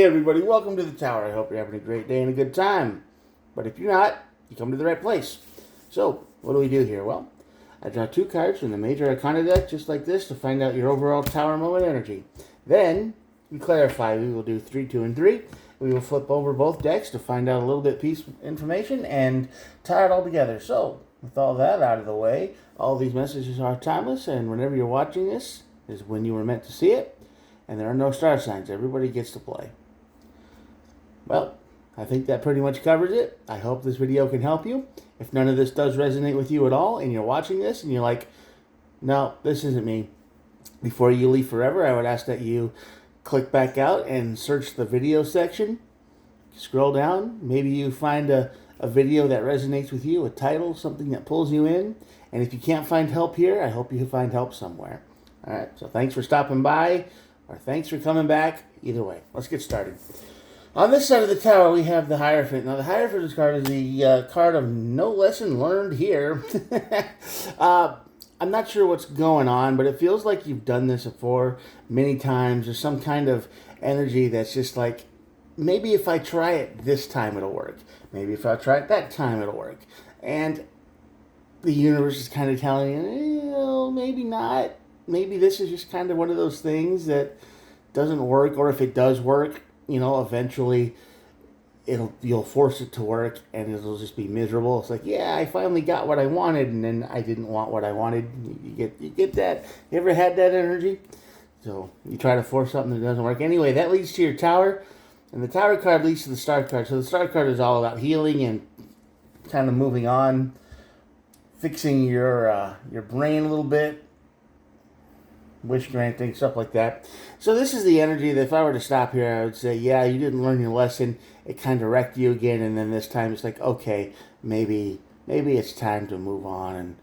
Hey everybody, welcome to the tower. I hope you're having a great day and a good time. But if you're not, you come to the right place. So, what do we do here? Well, I draw two cards from the Major Arcana deck, just like this, to find out your overall tower moment energy. Then, we clarify. We will do 3, 2, and 3. We will flip over both decks to find out a little bit piece of information and tie it all together. So, with all that out of the way, all these messages are timeless, and whenever you're watching this is when you were meant to see it. And there are no star signs. Everybody gets to play. Well, I think that pretty much covers it. I hope this video can help you. If none of this does resonate with you at all, and you're watching this, and you're like, no, this isn't me, before you leave forever, I would ask that you click back out and search the video section. Scroll down. Maybe you find a video that resonates with you, a title, something that pulls you in. And if you can't find help here, I hope you find help somewhere. All right, so thanks for stopping by, or thanks for coming back. Either way, let's get started. On this side of the tower, we have the Hierophant. Now, the Hierophant card is the card of no lesson learned here. I'm not sure what's going on, but it feels like you've done this before many times. There's some kind of energy that's just like, maybe if I try it this time, it'll work. Maybe if I try it that time, it'll work. And the universe is kind of telling you, maybe not. Maybe this is just kind of one of those things that doesn't work, or if it does work, eventually you'll force it to work and it'll just be miserable. It's like, yeah, I finally got what I wanted, and then I didn't want what I wanted. You get that? You ever had that energy? So you try to force something that doesn't work. Anyway, that leads to your tower, and the tower card leads to the star card. So the star card is all about healing and kind of moving on, fixing your brain a little bit, wish granting, stuff like that. So this is the energy that if I were to stop here, I would say, yeah, you didn't learn your lesson. It kind of wrecked you again, and then this time it's like, okay, maybe it's time to move on, and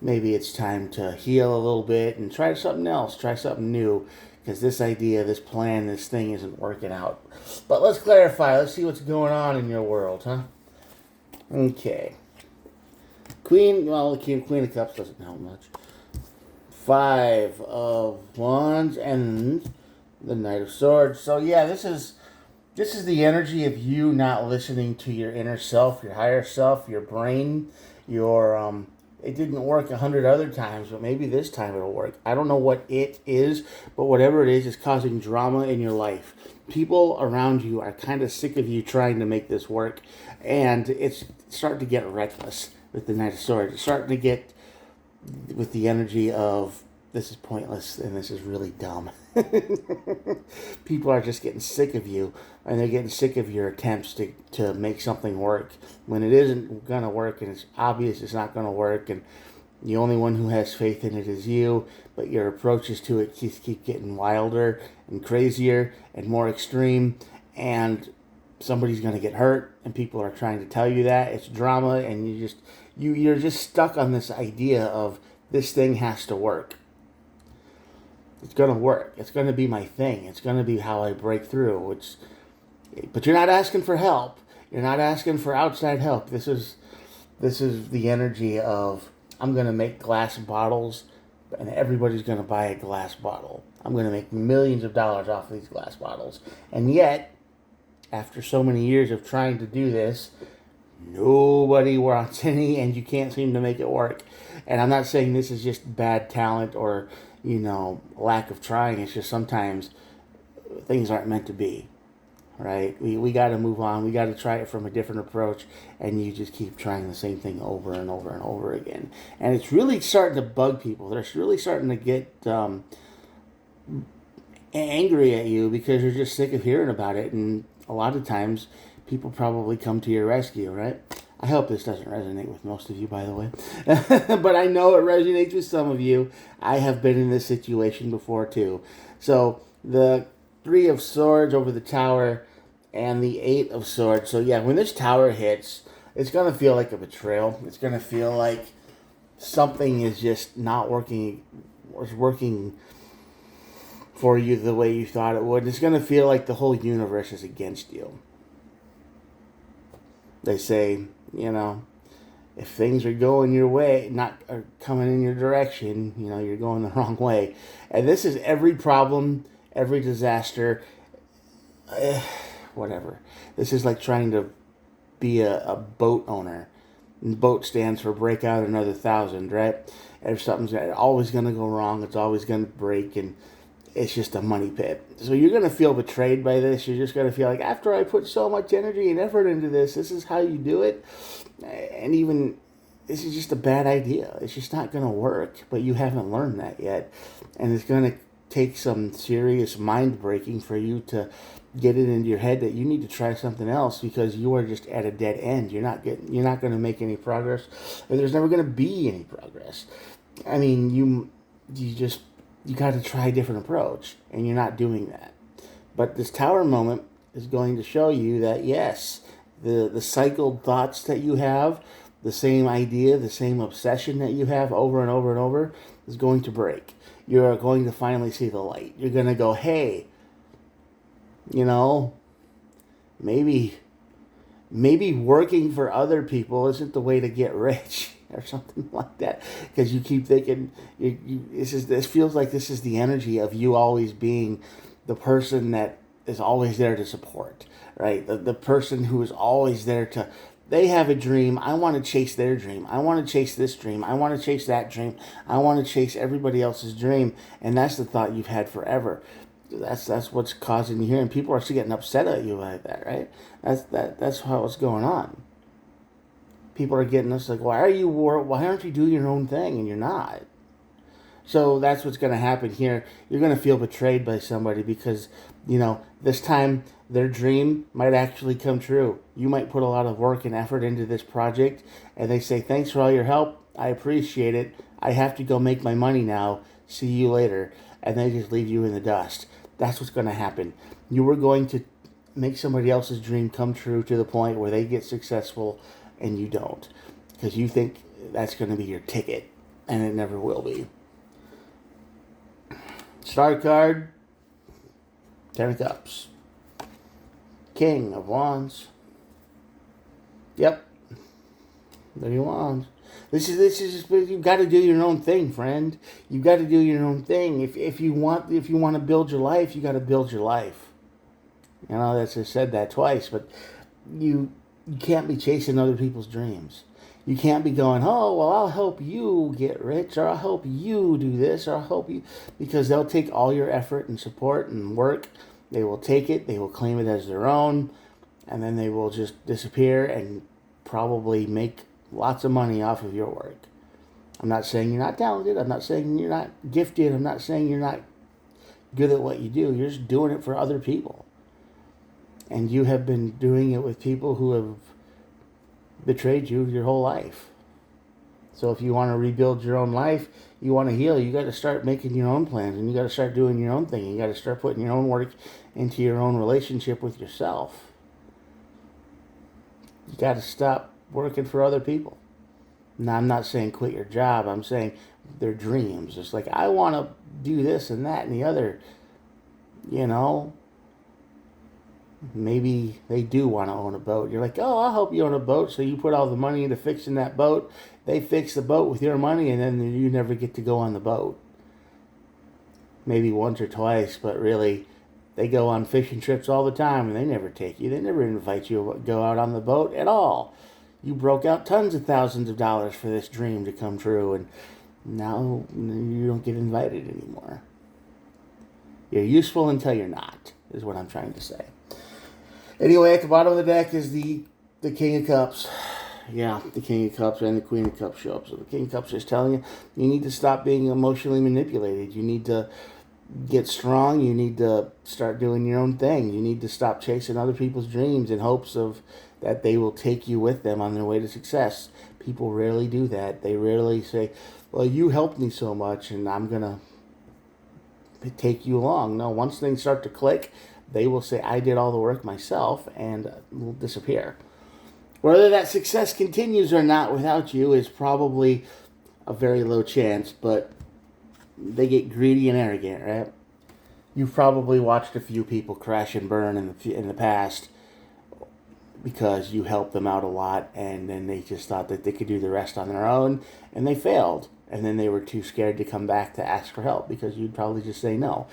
maybe it's time to heal a little bit and try something else, try something new, because this idea, this plan, this thing isn't working out. But let's clarify. Let's see what's going on in your world, huh? Okay. Queen of Cups doesn't help much. 5 of Wands and the Knight of Swords. So yeah, this is the energy of you not listening to your inner self, your higher self, your brain, your it didn't work 100 other times, but maybe this time it'll work. I don't know what it is, but whatever it is causing drama in your life. People around you are kind of sick of you trying to make this work, and it's starting to get reckless with the Knight of Swords. It's starting to get with the energy of, this is pointless and this is really dumb. People are just getting sick of you, and they're getting sick of your attempts to make something work when it isn't going to work, and it's obvious it's not going to work, and the only one who has faith in it is you, but your approaches to it keep getting wilder and crazier and more extreme, and somebody's going to get hurt, and people are trying to tell you that. It's drama, and you're just stuck on this idea of this thing has to work. It's going to work. It's going to be my thing. It's going to be how I break through. But you're not asking for help. You're not asking for outside help. This is the energy of, I'm going to make glass bottles, and everybody's going to buy a glass bottle. I'm going to make millions of dollars off of these glass bottles. And yet, after so many years of trying to do this, nobody wants any, and you can't seem to make it work. And I'm not saying this is just bad talent or, lack of trying. It's just sometimes things aren't meant to be, right? We got to move on. We got to try it from a different approach, and you just keep trying the same thing over and over and over again. And it's really starting to bug people. They're really starting to get angry at you because you're just sick of hearing about it. And a lot of times, people probably come to your rescue, right? I hope this doesn't resonate with most of you, by the way. But I know it resonates with some of you. I have been in this situation before, too. So, the 3 of Swords over the Tower and the 8 of Swords. So, yeah, when this Tower hits, it's going to feel like a betrayal. It's going to feel like something is just not working, or is working for you the way you thought it would. It's going to feel like the whole universe is against you. They say, if things are going your way, not are coming in your direction, you're going the wrong way. And this is every problem, every disaster. whatever. This is like trying to be a boat owner. And boat stands for break out another 1,000, right? If something's always going to go wrong, it's always going to break, and it's just a money pit. So you're going to feel betrayed by this. You're just going to feel like, after I put so much energy and effort into this is how you do it. And even, this is just a bad idea. It's just not going to work, but you haven't learned that yet. And it's going to take some serious mind breaking for you to get it into your head that you need to try something else, because you are just at a dead end. You're not going to make any progress, and there's never going to be any progress. I mean, you got to try a different approach, and you're not doing that. But this tower moment is going to show you that, yes, the cycled thoughts that you have, the same idea, the same obsession that you have over and over and over, is going to break. You're going to finally see the light. You're going to go, hey, maybe working for other people isn't the way to get rich, or something like that, because you keep thinking this feels like this is the energy of you always being the person that is always there to support, right? The person who is always there to, they have a dream, I want to chase their dream, I want to chase this dream, I want to chase that dream, I want to chase everybody else's dream, and that's the thought you've had forever. That's what's causing you here, and people are still getting upset at you like that, right? That's how it's going on. People are getting us like, why aren't you doing your own thing? And you're not. So that's what's going to happen here. You're going to feel betrayed by somebody because, this time their dream might actually come true. You might put a lot of work and effort into this project, and they say, thanks for all your help. I appreciate it. I have to go make my money now. See you later. And they just leave you in the dust. That's what's going to happen. You were going to make somebody else's dream come true to the point where they get successful and you don't, because you think that's going to be your ticket, and it never will be. Star card, 10 of Cups, King of Wands. Yep, there you Wands. This is you've got to do your own thing, friend. You've got to do your own thing. If you want to build your life, you got to build your life. That's just said that twice, but you can't be chasing other people's dreams. You can't be going, oh, well, I'll help you get rich, or I'll help you do this, or I'll help you, because they'll take all your effort and support and work. They will take it, they will claim it as their own, and then they will just disappear and probably make lots of money off of your work. I'm not saying you're not talented. I'm not saying you're not gifted. I'm not saying you're not good at what you do. You're just doing it for other people. And you have been doing it with people who have betrayed you your whole life. So if you want to rebuild your own life, you want to heal, you got to start making your own plans, and you got to start doing your own thing. You got to start putting your own work into your own relationship with yourself. You got to stop working for other people. Now, I'm not saying quit your job. I'm saying their dreams. It's like, I want to do this and that and the other. Maybe they do want to own a boat. You're like, oh, I'll help you own a boat. So you put all the money into fixing that boat. They fix the boat with your money, and then you never get to go on the boat. Maybe once or twice, but really, they go on fishing trips all the time, and they never take you. They never invite you to go out on the boat at all. You broke out tons of thousands of dollars for this dream to come true, and now you don't get invited anymore. You're useful until you're not, is what I'm trying to say. Anyway, at the bottom of the deck is the King of Cups. Yeah, the King of Cups and the Queen of Cups show up. So the King of Cups is telling you need to stop being emotionally manipulated. You need to get strong. You need to start doing your own thing. You need to stop chasing other people's dreams in hopes of that they will take you with them on their way to success. People rarely do that. They rarely say, well, you helped me so much, and I'm going to take you along. No, once things start to click, they will say, I did all the work myself, and will disappear. Whether that success continues or not without you is probably a very low chance, but they get greedy and arrogant, right? You've probably watched a few people crash and burn in the past because you helped them out a lot, and then they just thought that they could do the rest on their own, and they failed. And then they were too scared to come back to ask for help because you'd probably just say no.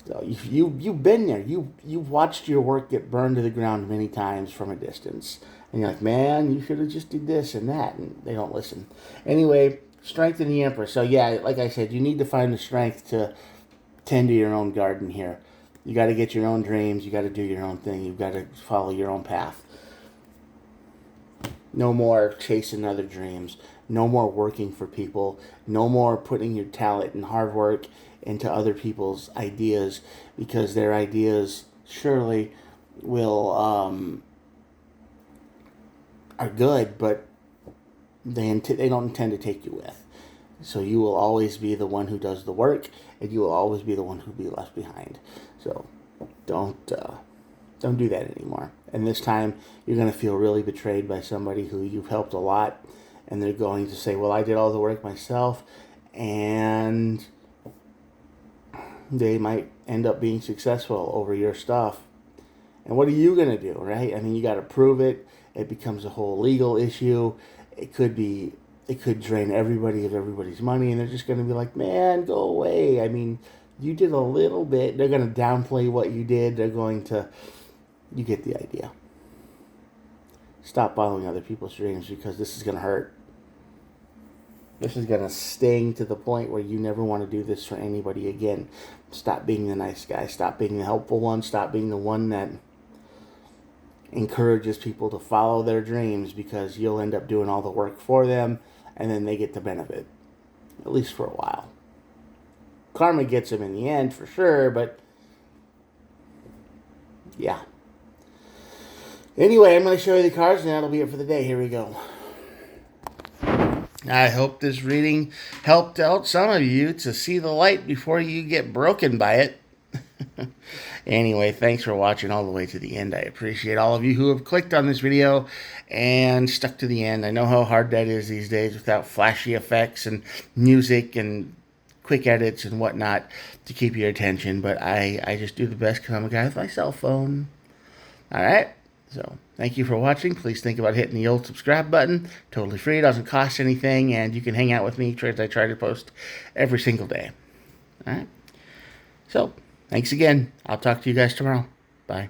So you've been there. You've watched your work get burned to the ground many times from a distance, and you're like, man, you should have just did this and that, and they don't listen. Anyway, strength in the Emperor. So yeah, like I said, you need to find the strength to tend to your own garden here. You got to get your own dreams. You got to do your own thing. You've got to follow your own path. No more chasing other dreams. No more working for people. No more putting your talent and hard work into other people's ideas, because their ideas surely will are good, but they don't intend to take you with. So you will always be the one who does the work, and you will always be the one who will be left behind. So don't do that anymore. And this time, you're going to feel really betrayed by somebody who you've helped a lot, and they're going to say, well, I did all the work myself, and they might end up being successful over your stuff. And what are you going to do, right? I mean, you got to prove it. It becomes a whole legal issue. It could drain everybody of everybody's money, and they're just going to be like, man, go away. I mean, you did a little bit. They're going to downplay what you did. You get the idea. Stop following other people's dreams, because this is going to hurt. This is going to sting to the point where you never want to do this for anybody again. Stop being the nice guy. Stop being the helpful one. Stop being the one that encourages people to follow their dreams, because you'll end up doing all the work for them, and then they get the benefit, at least for a while. Karma gets them in the end for sure, but yeah. Anyway, I'm going to show you the cards, and that'll be it for the day. Here we go. I hope this reading helped out some of you to see the light before you get broken by it. Anyway, thanks for watching all the way to the end. I appreciate all of you who have clicked on this video and stuck to the end. I know how hard that is these days without flashy effects and music and quick edits and whatnot to keep your attention, but I just do the best because I'm a guy with my cell phone. Alright, so thank you for watching. Please think about hitting the old subscribe button. Totally free, doesn't cost anything, and you can hang out with me as I try to post every single day. Alright, so thanks again. I'll talk to you guys tomorrow. Bye.